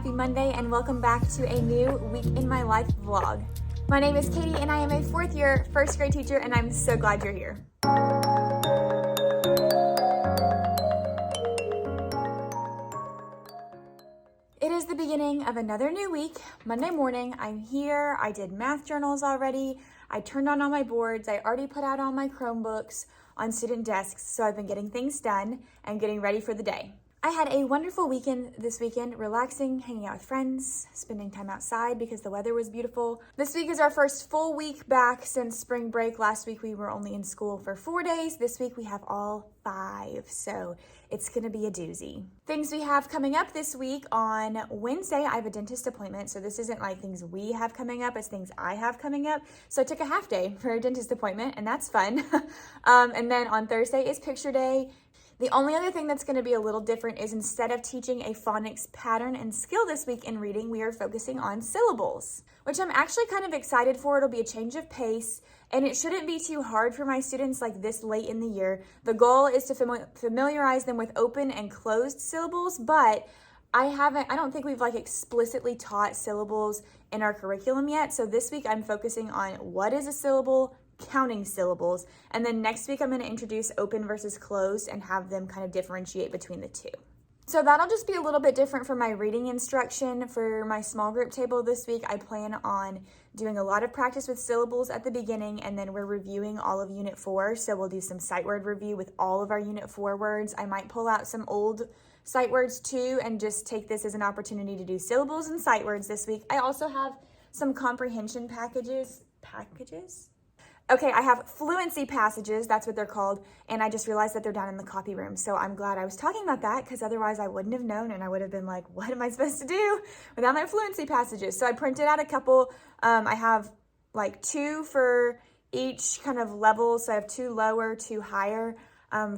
happy Monday, and welcome back to a new Week in My Life vlog. My name is Katie, and I am a fourth year first grade teacher, and I'm so glad you're here. It is the beginning of another new week. Monday morning, I'm here. I did math journals already. I turned on all my boards. I already put out all my Chromebooks on student desks, so I've been getting things done and getting ready for the day. I had a wonderful weekend this weekend, relaxing, hanging out with friends, spending time outside because the weather was beautiful. This week is our first full week back since spring break. Last week we were only in school for 4 days. This week we have all 5, so it's gonna be a doozy. Things we have coming up this week: on Wednesday, I have a dentist appointment, so this isn't like things we have coming up, it's things I have coming up. So I took a half day for a dentist appointment, and that's fun. And then on Thursday is picture day. The only other thing that's going to be a little different is, instead of teaching a phonics pattern and skill this week in reading, we are focusing on syllables, which I'm actually kind of excited for. It'll be a change of pace, and it shouldn't be too hard for my students like this late in the year. The goal is to familiarize them with open and closed syllables, but I don't think we've explicitly taught syllables in our curriculum yet. So this week I'm focusing on what is a syllable, counting syllables, and then next week I'm going to introduce open versus closed and have them kind of differentiate between the two. So that'll just be a little bit different for my reading instruction. For my small group table this week, I plan on doing a lot of practice with syllables at the beginning, and then we're reviewing all of Unit 4, so we'll do some sight word review with all of our Unit 4 words. I might pull out some old sight words too and just take this as an opportunity to do syllables and sight words this week. I also have some comprehension packages? Okay, I have fluency passages, that's what they're called, and I just realized that they're down in the copy room. So I'm glad I was talking about that, because otherwise I wouldn't have known, and I would have been like, what am I supposed to do without my fluency passages? So I printed out a couple. I have 2 for each kind of level. So I have 2 lower, 2 higher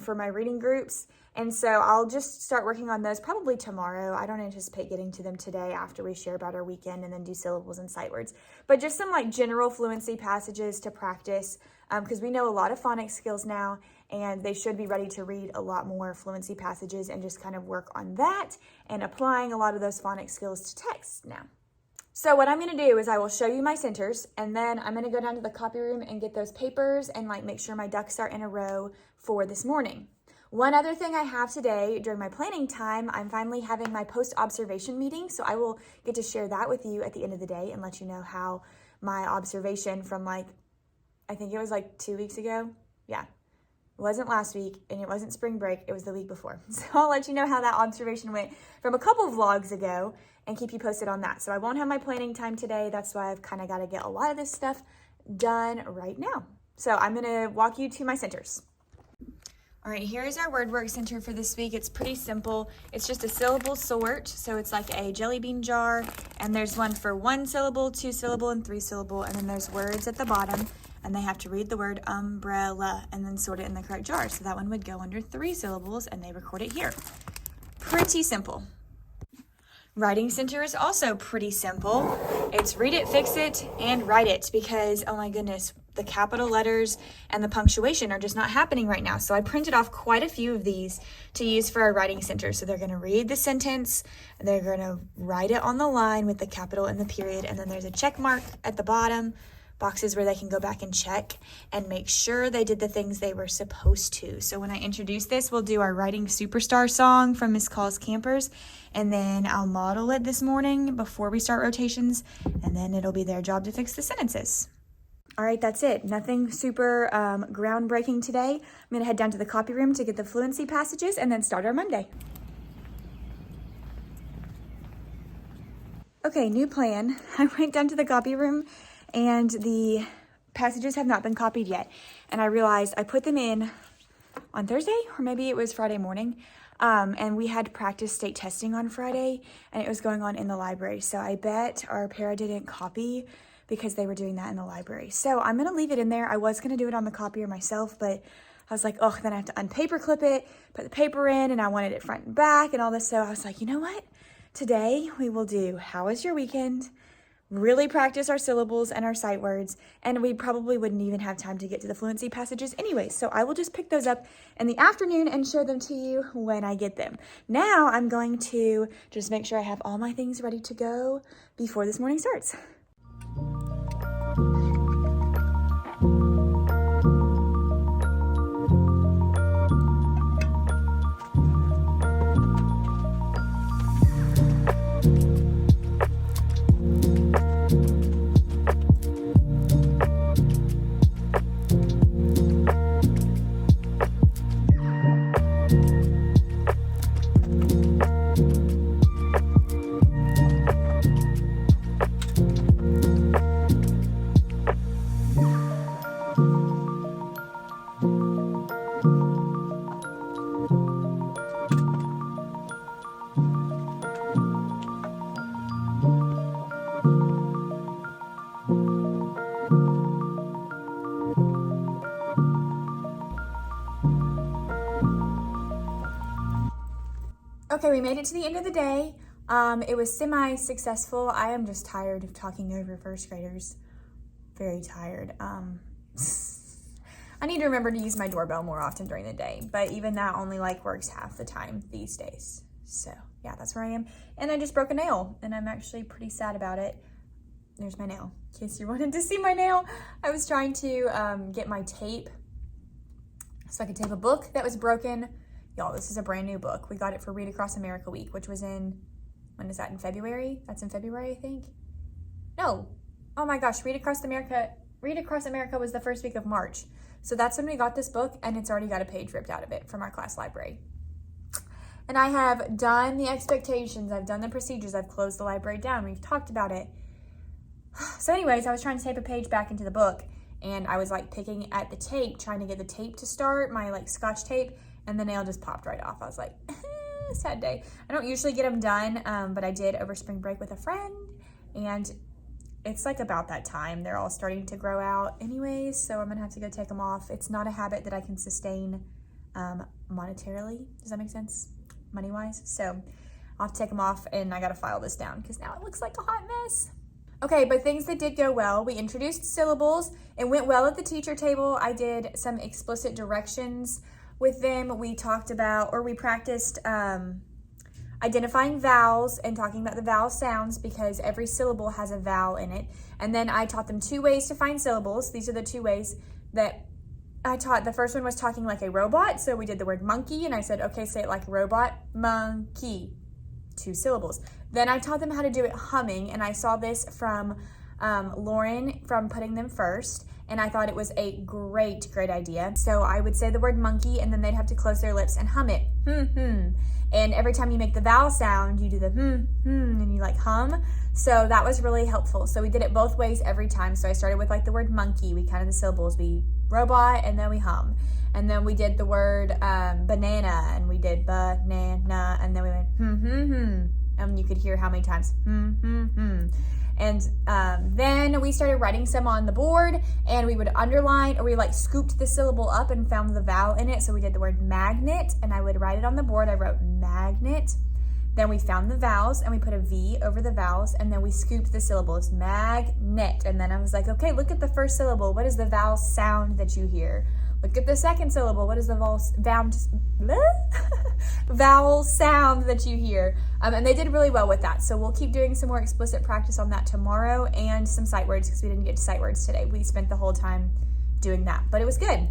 for my reading groups. And so I'll just start working on those probably tomorrow. I don't anticipate getting to them today after we share about our weekend and then do syllables and sight words. But just some general fluency passages to practice, because we know a lot of phonics skills now, and they should be ready to read a lot more fluency passages and just kind of work on that and applying a lot of those phonics skills to text now. So what I'm going to do is I will show you my centers, and then I'm going to go down to the copy room and get those papers and make sure my ducks are in a row for this morning. One other thing I have today during my planning time, I'm finally having my post-observation meeting, so I will get to share that with you at the end of the day and let you know how my observation from I think it was 2 weeks ago. Yeah, it wasn't last week, and it wasn't spring break, it was the week before. So I'll let you know how that observation went from a couple vlogs ago and keep you posted on that. So I won't have my planning time today. That's why I've kind of got to get a lot of this stuff done right now. So I'm going to walk you to my centers. All right, here is our word work center for this week. It's pretty simple. It's just a syllable sort. So it's like a jelly bean jar, and there's one for 1 syllable, 2 syllable, and 3 syllable. And then there's words at the bottom, and they have to read the word umbrella and then sort it in the correct jar. So that one would go under 3 syllables, and they record it here. Pretty simple. Writing center is also pretty simple. It's read it, fix it, and write it, because, oh my goodness, the capital letters and the punctuation are just not happening right now. So I printed off quite a few of these to use for our writing center. So they're going to read the sentence, and they're going to write it on the line with the capital and the period, and then there's a check mark at the bottom, boxes where they can go back and check and make sure they did the things they were supposed to. So when I introduce this, we'll do our Writing Superstar song from Miss Call's Campers, and then I'll model it this morning before we start rotations, and then it'll be their job to fix the sentences. All right, that's it. Nothing super groundbreaking today. I'm going to head down to the copy room to get the fluency passages and then start our Monday. Okay, new plan. I went down to the copy room, and the passages have not been copied yet. And I realized I put them in on Thursday, or maybe it was Friday morning. And we had practice state testing on Friday, and it was going on in the library. So I bet our para didn't copy because they were doing that in the library. So I'm going to leave it in there. I was going to do it on the copier myself, but I was like, oh, then I have to unpaper clip it, put the paper in, and I wanted it front and back and all this. So I was like, you know what? Today we will do how was your weekend? really practice our syllables and our sight words, and we probably wouldn't even have time to get to the fluency passages anyway. So I will just pick those up in the afternoon and show them to you when I get them. Now I'm going to just make sure I have all my things ready to go before this morning starts. Okay, we made it to the end of the day. It was semi-successful. I am just tired of talking over first graders. Very tired. I need to remember to use my doorbell more often during the day, but even that only works half the time these days. So yeah, that's where I am. And I just broke a nail, and I'm actually pretty sad about it. There's my nail, in case you wanted to see my nail. I was trying to get my tape so I could tape a book that was broken. Y'all, this is a brand new book. We got it for Read Across America Week, which was in, when is that, in February? That's in February, I think. No. Oh my gosh, Read Across America was the first week of March. So that's when we got this book, and it's already got a page ripped out of it from our class library. And I have done the expectations. I've done the procedures. I've closed the library down. We've talked about it. So anyways, I was trying to tape a page back into the book, and I was picking at the tape, trying to get the tape to start, my Scotch tape, and the nail just popped right off. I was like, sad day. I don't usually get them done, but I did over spring break with a friend, and it's about that time. They're all starting to grow out anyways, so I'm gonna have to go take them off. It's not a habit that I can sustain monetarily. Does that make sense? Money-wise. So I'll have to take them off, and I gotta file this down because now it looks like a hot mess. Okay, but things that did go well. We introduced syllables. It went well at the teacher table. I did some explicit directions with them. We talked about, or we practiced identifying vowels and talking about the vowel sounds because every syllable has a vowel in it. And then I taught them 2 ways to find syllables. These are the 2 ways that I taught. The first one was talking like a robot. So we did the word monkey, and I said, okay, say it like robot, monkey, 2 syllables. Then I taught them how to do it humming, and I saw this from Lauren from Putting Them First, and I thought it was a great idea. So I would say the word monkey, and then they'd have to close their lips and hum it. And every time you make the vowel sound, you do the and you hum. So that was really helpful. So we did it both ways every time. So I started with the word monkey. We counted the syllables. We robot, and then we hum. And then we did the word banana, and we did banana, and then we went and you could hear how many times And then we started writing some on the board, and we would underline, or we scooped the syllable up and found the vowel in it. So we did the word magnet, and I would write it on the board. I wrote magnet. Then we found the vowels, and we put a V over the vowels, and then we scooped the syllables, magnet. And then I was like, okay, look at the first syllable. What is the vowel sound that you hear? Look at the second syllable. What is the vowel sound that you hear? And they did really well with that. So we'll keep doing some more explicit practice on that tomorrow, and some sight words because we didn't get to sight words today. We spent the whole time doing that, but it was good.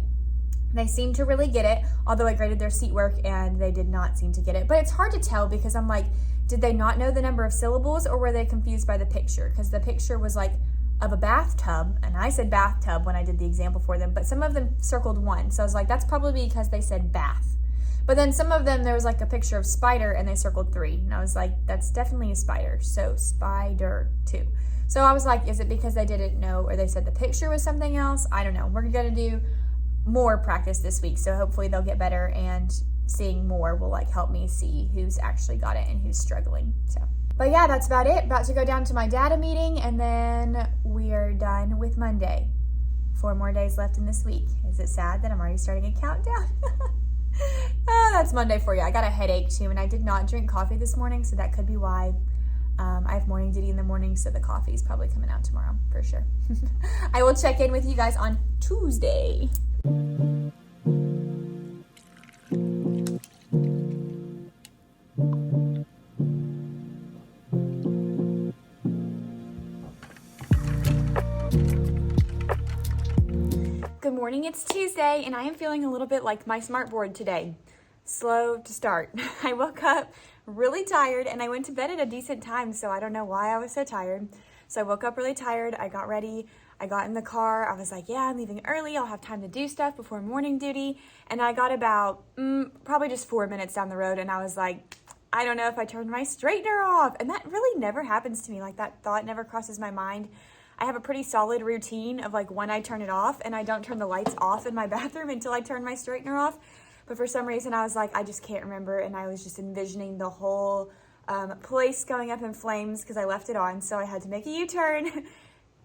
They seemed to really get it, although I graded their seat work and they did not seem to get it. But it's hard to tell because I'm like, did they not know the number of syllables, or were they confused by the picture? Because the picture was of a bathtub, and I said bathtub when I did the example for them, but some of them circled 1. So I was like, that's probably because they said bath. But then some of them, there was a picture of spider, and they circled 3. And I was like, that's definitely a spider. So spider 2. So I was like, is it because they didn't know, or they said the picture was something else? I don't know. We're going to do more practice this week, so hopefully they'll get better, and seeing more will help me see who's actually got it and who's struggling. So, but yeah, that's about it. About to go down to my data meeting, and then we are done with Monday. 4 more days left in this week. Is it sad that I'm already starting a countdown? Oh, that's Monday for you. I got a headache too, and I did not drink coffee this morning, so that could be why. I have morning duty in the morning, so the coffee is probably coming out tomorrow for sure. I will check in with you guys on Tuesday. Good morning, it's Tuesday, and I am feeling a little bit like my smartboard today. Slow to start. I woke up really tired and I went to bed at a decent time, so I don't know why I was so tired. So I woke up really tired, I got ready, I got in the car, I was like, yeah, I'm leaving early, I'll have time to do stuff before morning duty, and I got about probably just 4 minutes down the road, and I was like, I don't know if I turned my straightener off, and that really never happens to me. Like, that thought never crosses my mind. I have a pretty solid routine of like when I turn it off, and I don't turn the lights off in my bathroom until I turn my straightener off. But for some reason, I was like, I just can't remember, and I was just envisioning the whole place going up in flames because I left it on, so I had to make a U-turn,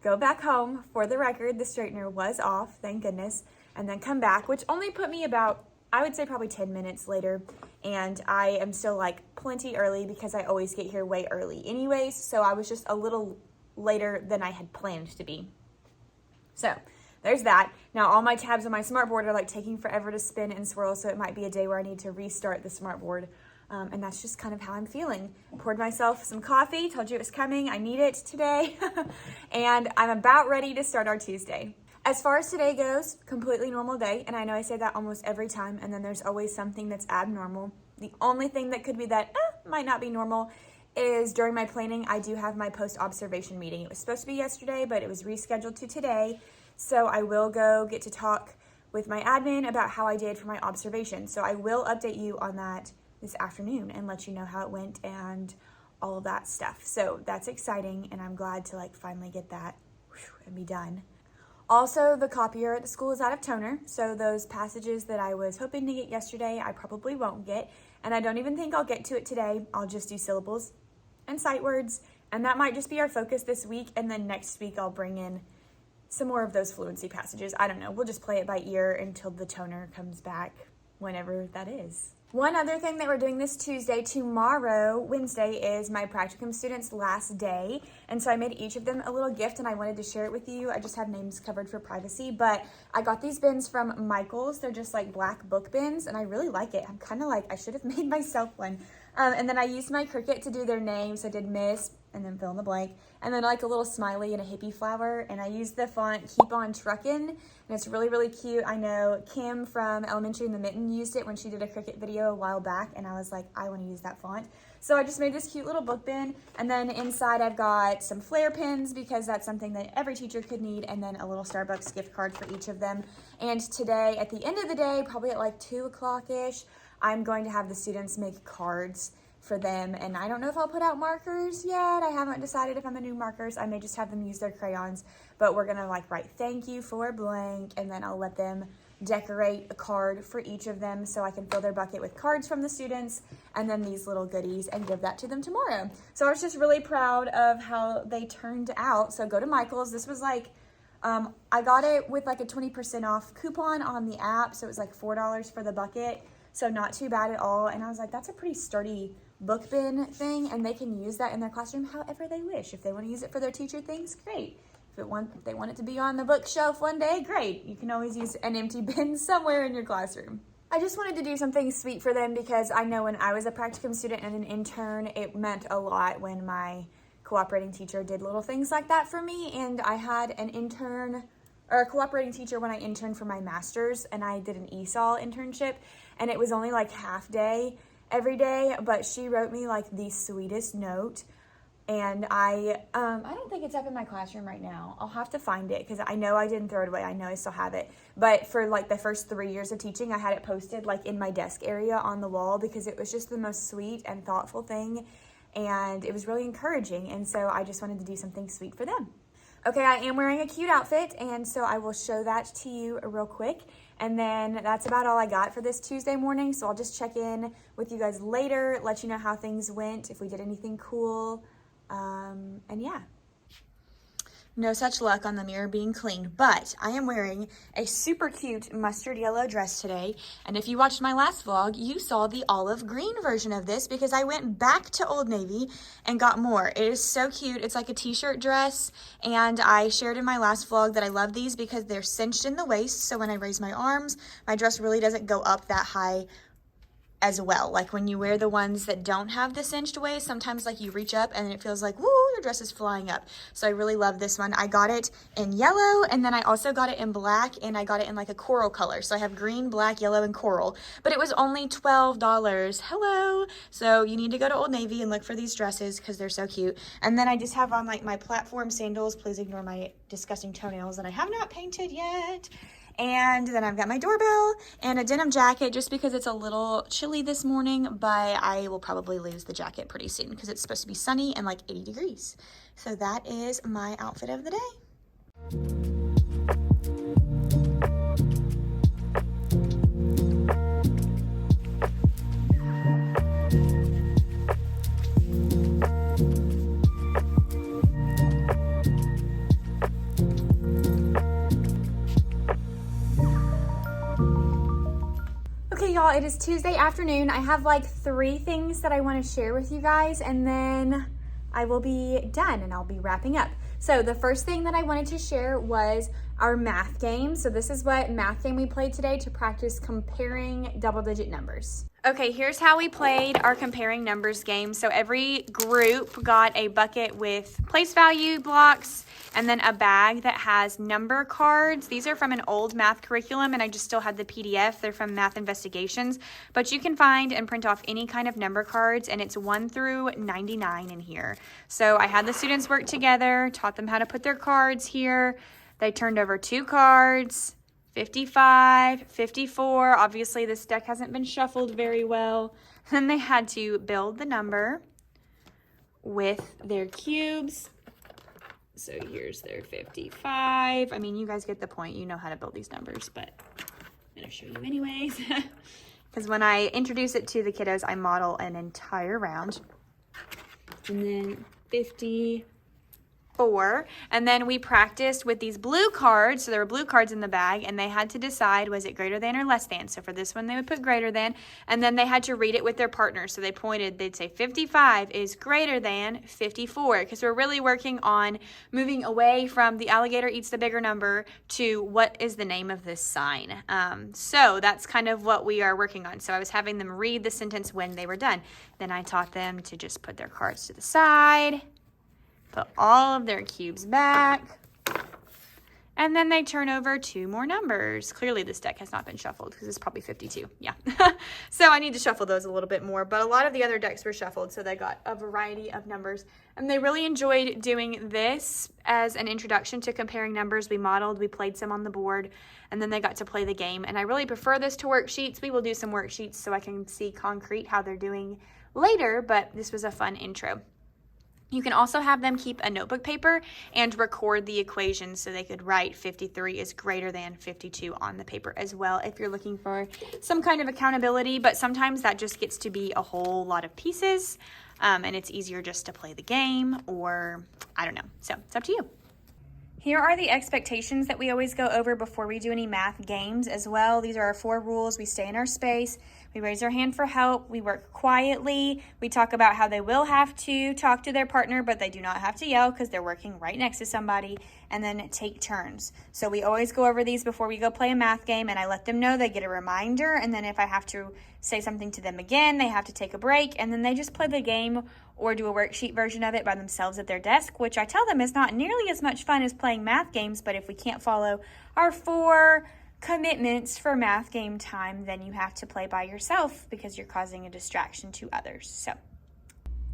go back home. For the record, the straightener was off, thank goodness, and then come back, which only put me about, I would say probably 10 minutes later, and I am still like plenty early because I always get here way early anyways, so I was just a little later than I had planned to be. So there's that. Now all my tabs on my smartboard are like taking forever to spin and swirl, so it might be a day where I need to restart the smartboard. And that's just kind of how I'm feeling. Poured myself some coffee, told you it was coming. I need it today. And I'm about ready to start our Tuesday. As far as today goes, completely normal day. And I know I say that almost every time, and then there's always something that's abnormal. The only thing that could be that might not be normal is during my planning, I do have my post-observation meeting. It was supposed to be yesterday, but it was rescheduled to today. So I will go get to talk with my admin about how I did for my observation. So I will update you on that this afternoon and let you know how it went and all of that stuff. So that's exciting, and I'm glad to like finally get that and be done. Also, the copier at the school is out of toner, so those passages that I was hoping to get yesterday, I probably won't get, and I don't even think I'll get to it today. I'll just do syllables and sight words, and that might just be our focus this week, and then next week I'll bring in some more of those fluency passages. I don't know. We'll just play it by ear until the toner comes back, whenever that is. One other thing that we're doing this Tuesday, tomorrow, Wednesday, is my practicum students' last day. And so I made each of them a little gift, and I wanted to share it with you. I just have names covered for privacy, but I got these bins from Michael's. They're just like black book bins, and I really like it. I'm kind of like, I should have made myself one. And then I used my Cricut to do their names. I did Miss, and then fill in the blank, and then like a little smiley and a hippie flower, and I used the font Keep On Truckin', and it's really, really cute. I know Kim from Elementary in the Mitten used it when she did a Cricut video a while back, and I was like, I want to use that font. So I just made this cute little book bin, and then inside I've got some flare pins because that's something that every teacher could need, and then a little Starbucks gift card for each of them. And today, at the end of the day, probably at like 2 o'clock-ish, I'm going to have the students make cards for them, and I don't know if I'll put out markers yet. I haven't decided if I'm gonna do markers. I may just have them use their crayons, but we're gonna like write thank you for blank, and then I'll let them decorate a card for each of them so I can fill their bucket with cards from the students and then these little goodies and give that to them tomorrow. So I was just really proud of how they turned out. So go to Michael's. This was like, I got it with like a 20% off coupon on the app, so it was like $4 for the bucket. So not too bad at all. And I was like, that's a pretty sturdy book bin thing, and they can use that in their classroom however they wish. If they want to use it for their teacher things, great. If they want it to be on the bookshelf one day, great. You can always use an empty bin somewhere in your classroom. I just wanted to do something sweet for them because I know when I was a practicum student and an intern, it meant a lot when my cooperating teacher did little things like that for me. And I had an intern or a cooperating teacher when I interned for my master's, and I did an ESOL internship, and it was only like half day every day, but she wrote me like the sweetest note. And I don't think it's up in my classroom right now. I'll have to find it because I know I didn't throw it away. I know I still have it. But for like the first 3 years of teaching, I had it posted like in my desk area on the wall because it was just the most sweet and thoughtful thing. And it was really encouraging. And so I just wanted to do something sweet for them. Okay, I am wearing a cute outfit, and so I will show that to you real quick. And then that's about all I got for this Tuesday morning. So I'll just check in with you guys later, let you know how things went, if we did anything cool. And yeah. No such luck on the mirror being cleaned, but I am wearing a super cute mustard yellow dress today. And if you watched my last vlog, you saw the olive green version of this because I went back to Old Navy and got more. It is so cute. It's like a t-shirt dress. And I shared in my last vlog that I love these because they're cinched in the waist. So when I raise my arms, my dress really doesn't go up that high as well. Like when you wear the ones that don't have the cinched waist, sometimes like you reach up and it feels like, woo, your dress is flying up. So I really love this one. I got it in yellow, and then I also got it in black, and I got it in like a coral color. So I have green, black, yellow, and coral, but it was only $12. Hello. So you need to go to Old Navy and look for these dresses because they're so cute. And then I just have on like my platform sandals. Please ignore my disgusting toenails that I have not painted yet. And then I've got my doorbell and a denim jacket just because it's a little chilly this morning, but I will probably lose the jacket pretty soon because it's supposed to be sunny and like 80 degrees. So that is my outfit of the day. Okay, y'all, it is Tuesday afternoon. I have like 3 things that I want to share with you guys, and then I will be done and I'll be wrapping up. So the first thing that I wanted to share was our math game. So this is what math game we played today to practice comparing double-digit numbers. Okay, here's how we played our comparing numbers game. So every group got a bucket with place value blocks and then a bag that has number cards. These are from an old math curriculum, and I just still had the PDF. They're from Math Investigations, but you can find and print off any kind of number cards, and it's 1 through 99 in here. So I had the students work together, taught them how to put their cards here. They turned over 2 cards. 55, 54. Obviously, this deck hasn't been shuffled very well. Then they had to build the number with their cubes. So here's their 55. I mean, you guys get the point. You know how to build these numbers, but I'm going to show you anyways. Because when I introduce it to the kiddos, I model an entire round. And then 54. And then we practiced with these blue cards. So there were blue cards in the bag, and they had to decide, was it greater than or less than? So for this one, they would put greater than, and then they had to read it with their partner. So they pointed, they'd say 55 is greater than 54, because we're really working on moving away from the alligator eats the bigger number to what is the name of this sign. So that's kind of what we are working on. So I was having them read the sentence when they were done. Then I taught them to just put their cards to the side, put all of their cubes back, and then they turn over 2 more numbers. Clearly this deck has not been shuffled because it's probably 52. Yeah. So I need to shuffle those a little bit more, but a lot of the other decks were shuffled, so they got a variety of numbers. And they really enjoyed doing this as an introduction to comparing numbers. We modeled, we played some on the board, and then they got to play the game. And I really prefer this to worksheets. We will do some worksheets so I can see concrete how they're doing later, but this was a fun intro. You can also have them keep a notebook paper and record the equation so they could write 53 is greater than 52 on the paper as well if you're looking for some kind of accountability, but sometimes that just gets to be a whole lot of pieces, and it's easier just to play the game, or I don't know. So it's up to you. Here are the expectations that we always go over before we do any math games as well. These are our 4 rules. We stay in our space. We raise our hand for help. We work quietly. We talk about how they will have to talk to their partner, but they do not have to yell because they're working right next to somebody, and then take turns. So we always go over these before we go play a math game, and I let them know they get a reminder, and then if I have to say something to them again, they have to take a break, and then they just play the game or do a worksheet version of it by themselves at their desk, which I tell them is not nearly as much fun as playing math games, but if we can't follow our 4 commitments for math game time, then you have to play by yourself because you're causing a distraction to others. So,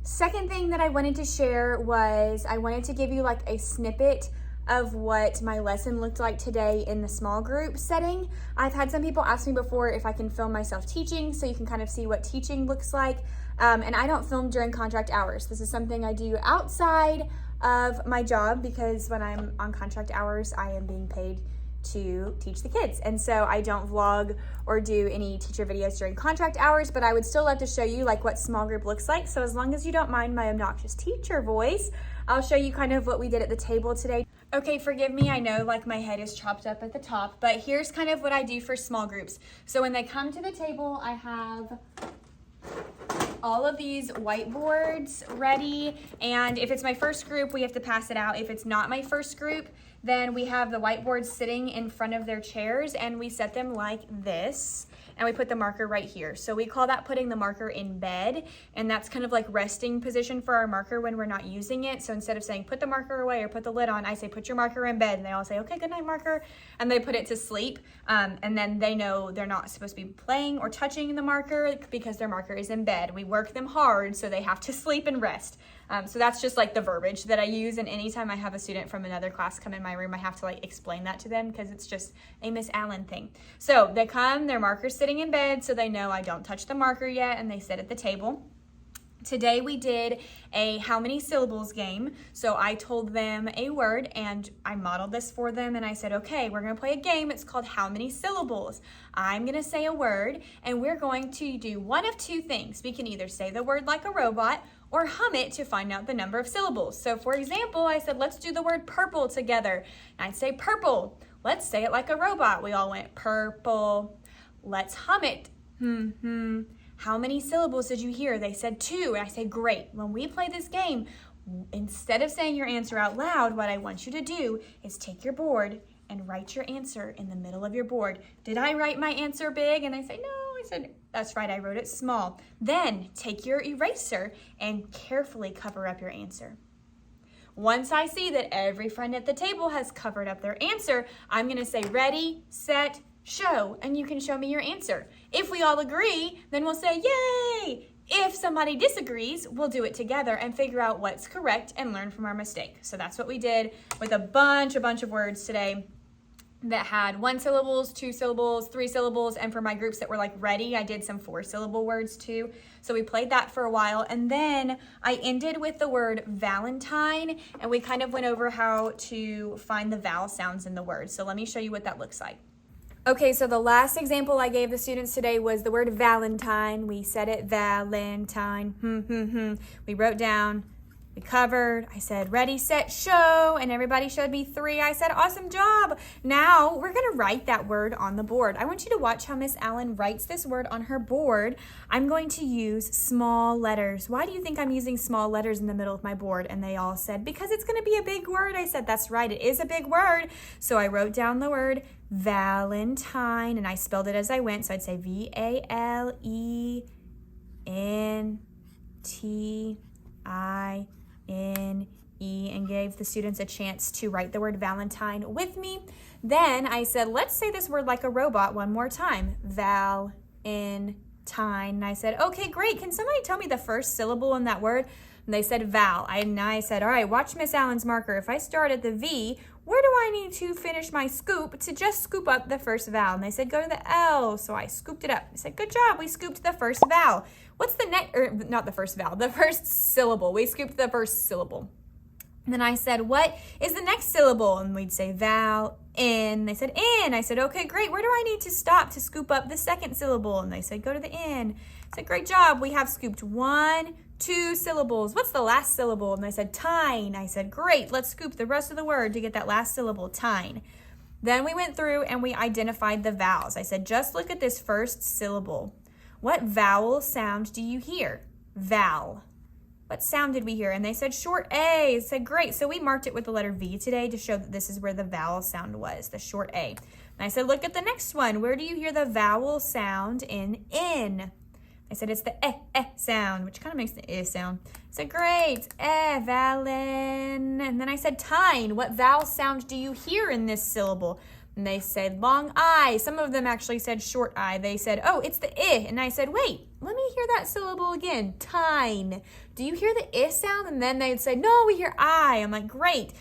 second thing that I wanted to share was I wanted to give you like a snippet of what my lesson looked like today in the small group setting. I've had some people ask me before if I can film myself teaching so you can kind of see what teaching looks like. And I don't film during contract hours. This is something I do outside of my job because when I'm on contract hours, I am being paid to teach the kids. And so I don't vlog or do any teacher videos during contract hours, but I would still love to show you like what small group looks like. So as long as you don't mind my obnoxious teacher voice, I'll show you kind of what we did at the table today. Okay, forgive me, I know like my head is chopped up at the top, but here's kind of what I do for small groups. So when they come to the table, I have all of these whiteboards ready, and if it's my first group, we have to pass it out. If it's not my first group, then we have the whiteboards sitting in front of their chairs, and we set them like this, and we put the marker right here. So we call that putting the marker in bed, and that's kind of like resting position for our marker when we're not using it. So instead of saying put the marker away or put the lid on, I say put your marker in bed, and they all say okay, good night marker, and they put it to sleep, and then they know they're not supposed to be playing or touching the marker because their marker is in bed. We work them hard so they have to sleep and rest. So that's just like the verbiage that I use, and anytime I have a student from another class come in my room, I have to like explain that to them because it's just a Miss Allen thing. So they come, their marker's sitting in bed, so they know I don't touch the marker yet, and they sit at the table. Today we did a how many syllables game. So I told them a word and I modeled this for them, and I said, okay, we're gonna play a game. It's called How Many Syllables. I'm gonna say a word and we're going to do one of two things. We can either say the word like a robot or hum it to find out the number of syllables. So for example, I said, let's do the word purple together. And I'd say purple. Let's say it like a robot. We all went purple. Let's hum it. How many syllables did you hear? They said 2. And I said, great. When we play this game, instead of saying your answer out loud, what I want you to do is take your board and write your answer in the middle of your board. Did I write my answer big? And they say, no. I said, that's right, I wrote it small. Then take your eraser and carefully cover up your answer. Once I see that every friend at the table has covered up their answer, I'm gonna say ready, set, show, and you can show me your answer. If we all agree, then we'll say yay. If somebody disagrees, we'll do it together and figure out what's correct and learn from our mistake. So that's what we did with a bunch of words today that had 1 syllables, 2 syllables, 3 syllables, and for my groups that were like ready, I did some 4-syllable words too. So we played that for a while, and then I ended with the word Valentine, and we kind of went over how to find the vowel sounds in the word. So let me show you what that looks like. Okay, so the last example I gave the students today was the word Valentine. We said it, Valentine, We wrote down, we covered, I said, ready, set, show, and everybody showed me 3. I said, awesome job. Now we're gonna write that word on the board. I want you to watch how Miss Allen writes this word on her board. I'm going to use small letters. Why do you think I'm using small letters in the middle of my board? And they all said, because it's gonna be a big word. I said, that's right, it is a big word. So I wrote down the word Valentine, and I spelled it as I went. So I'd say Valentine, and gave the students a chance to write the word Valentine with me. Then I said, let's say this word like a robot one more time. Valentine. And I said, okay, great. Can somebody tell me the first syllable in that word? And they said Val. And I said, all right, watch Miss Allen's marker. If I start at the V, where do I need to finish my scoop to just scoop up the first vowel? And they said, go to the L. So I scooped it up. I said, good job. We scooped the first vowel. What's the next, or not the first vowel, the first syllable. We scooped the first syllable. And then I said, what is the next syllable? And we'd say val, in. They said, in. I said, okay, great. Where do I need to stop to scoop up the second syllable? And they said, go to the in. I said, great job. We have scooped 1, 2 syllables. What's the last syllable? And they said, tine. I said, great. Let's scoop the rest of the word to get that last syllable, tine. Then we went through and we identified the vowels. I said, just look at this first syllable. What vowel sound do you hear? Val. What sound did we hear? And they said short A. I said, great. So we marked it with the letter V today to show that this is where the vowel sound was, the short A. And I said, look at the next one. Where do you hear the vowel sound in? I said, it's the sound, which kind of makes the sound. I said, great. Valen. And then I said, tine. What vowel sound do you hear in this syllable? And they said long I. Some of them actually said short I. They said, oh, it's the I. And I said, wait, let me hear that syllable again. Tine. Do you hear the I sound? And then they'd say, no, we hear I. I'm like, great.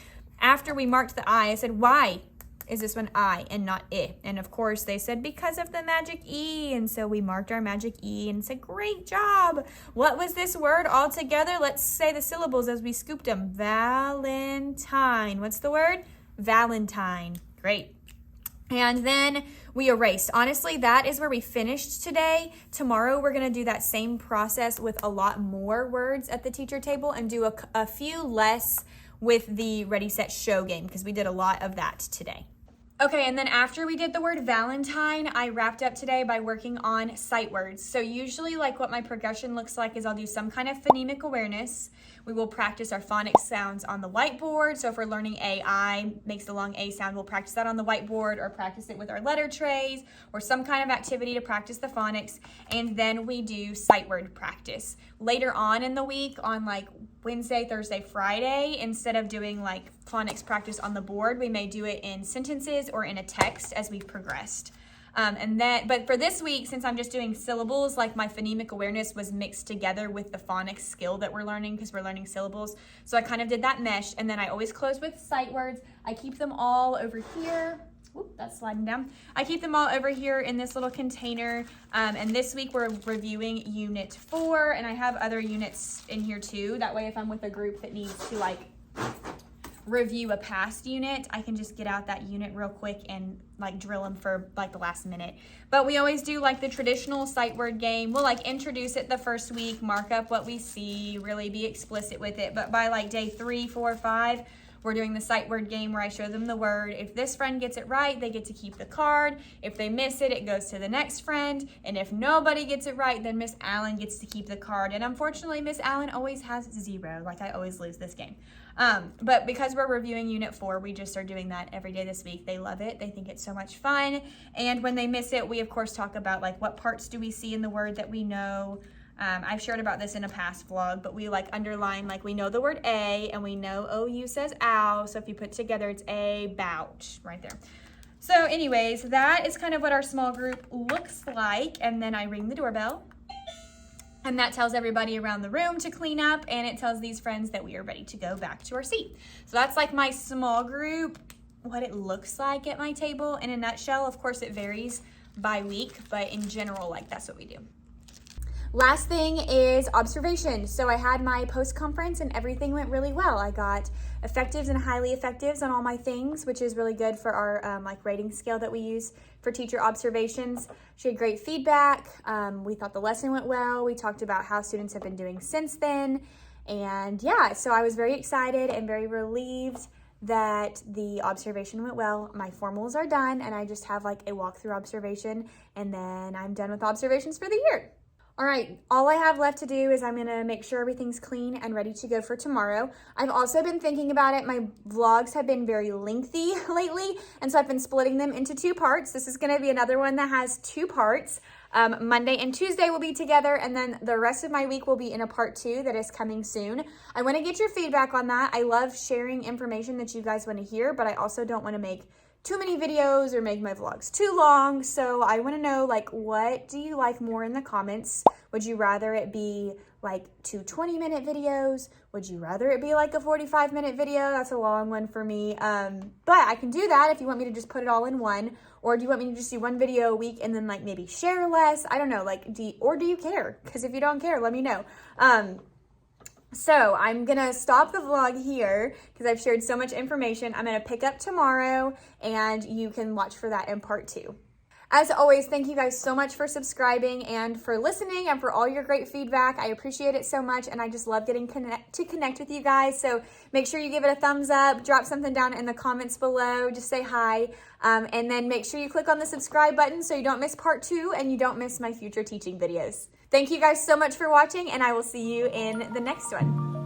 After we marked the I said, why is this one I and not I? And of course they said, because of the magic E. And so we marked our magic E and said, great job. What was this word all together? Let's say the syllables as we scooped them. Valentine. What's the word? Valentine. Great. And then we erased. Honestly, that is where we finished today. Tomorrow, we're going to do that same process with a lot more words at the teacher table and do a few less with the Ready, Set, Show game because we did a lot of that today. Okay, and then after we did the word Valentine, I wrapped up today by working on sight words. So usually like what my progression looks like is I'll do some kind of phonemic awareness. We will practice our phonics sounds on the whiteboard. So if we're learning A, I makes the long A sound, we'll practice that on the whiteboard or practice it with our letter trays or some kind of activity to practice the phonics. And then we do sight word practice. Later on in the week on like Wednesday, Thursday, Friday, instead of doing like phonics practice on the board, we may do it in sentences or in a text as we've progressed. But for this week, since I'm just doing syllables, like my phonemic awareness was mixed together with the phonics skill that we're learning because we're learning syllables. So I kind of did that mesh, and then I always close with sight words. I keep them all over here. Oop, that's sliding down. I keep them all over here in this little container. And this week we're reviewing Unit 4, and I have other units in here too. That way if I'm with a group that needs to like review a past unit, I can just get out that unit real quick and like drill them for like the last minute. But we always do like the traditional sight word game. We'll like introduce it the first week, mark up what we see, really be explicit with it. But by like day 3, 4, 5, we're doing the sight word game where I show them the word. If this friend gets it right, they get to keep the card. If they miss it, it goes to the next friend. And if nobody gets it right, then Miss Allen gets to keep the card. And unfortunately, Miss Allen always has 0. Like I always lose this game. But because we're reviewing Unit 4, we just are doing that every day this week. They love it. They think it's so much fun. And when they miss it, we of course talk about like what parts do we see in the word that we know. I've shared about this in a past vlog, but we like underline, like we know the word A and we know OU says ow. So if you put together, it's a bout right there. So anyways, that is kind of what our small group looks like. And then I ring the doorbell and that tells everybody around the room to clean up, and it tells these friends that we are ready to go back to our seat. So that's like my small group, what it looks like at my table in a nutshell. Of course it varies by week, but in general, like that's what we do. Last thing is observation. So I had my post-conference and everything went really well. I got effectives and highly effectives on all my things, which is really good for our like rating scale that we use for teacher observations. She had great feedback. We thought the lesson went well. We talked about how students have been doing since then. And yeah, so I was very excited and very relieved that the observation went well. My formals are done and I just have like a walkthrough observation and then I'm done with observations for the year. All right, all I have left to do is I'm gonna make sure everything's clean and ready to go for tomorrow. I've also been thinking about it. My vlogs have been very lengthy lately, and so I've been splitting them into 2 parts. This is gonna be another one that has 2 parts. Monday and Tuesday will be together, and then the rest of my week will be in a part 2 that is coming soon. I wanna get your feedback on that. I love sharing information that you guys wanna hear, but I also don't wanna make too many videos or make my vlogs too long. So I want to know, like, what do you like more in the comments? Would you rather it be like 2 20-minute videos? Would you rather it be like a 45-minute video? That's a long one for me. But I can do that if you want me to just put it all in one. Or do you want me to just do 1 video a week and then like maybe share less? I don't know, like, do you care? Because if you don't care, let me know. So I'm gonna stop the vlog here because I've shared so much information. I'm gonna pick up tomorrow and you can watch for that in part 2. As always, thank you guys so much for subscribing and for listening and for all your great feedback. I appreciate it so much and I just love getting to connect with you guys. So make sure you give it a thumbs up, drop something down in the comments below, just say hi. And then make sure you click on the subscribe button so you don't miss part 2 and you don't miss my future teaching videos. Thank you guys so much for watching and I will see you in the next one.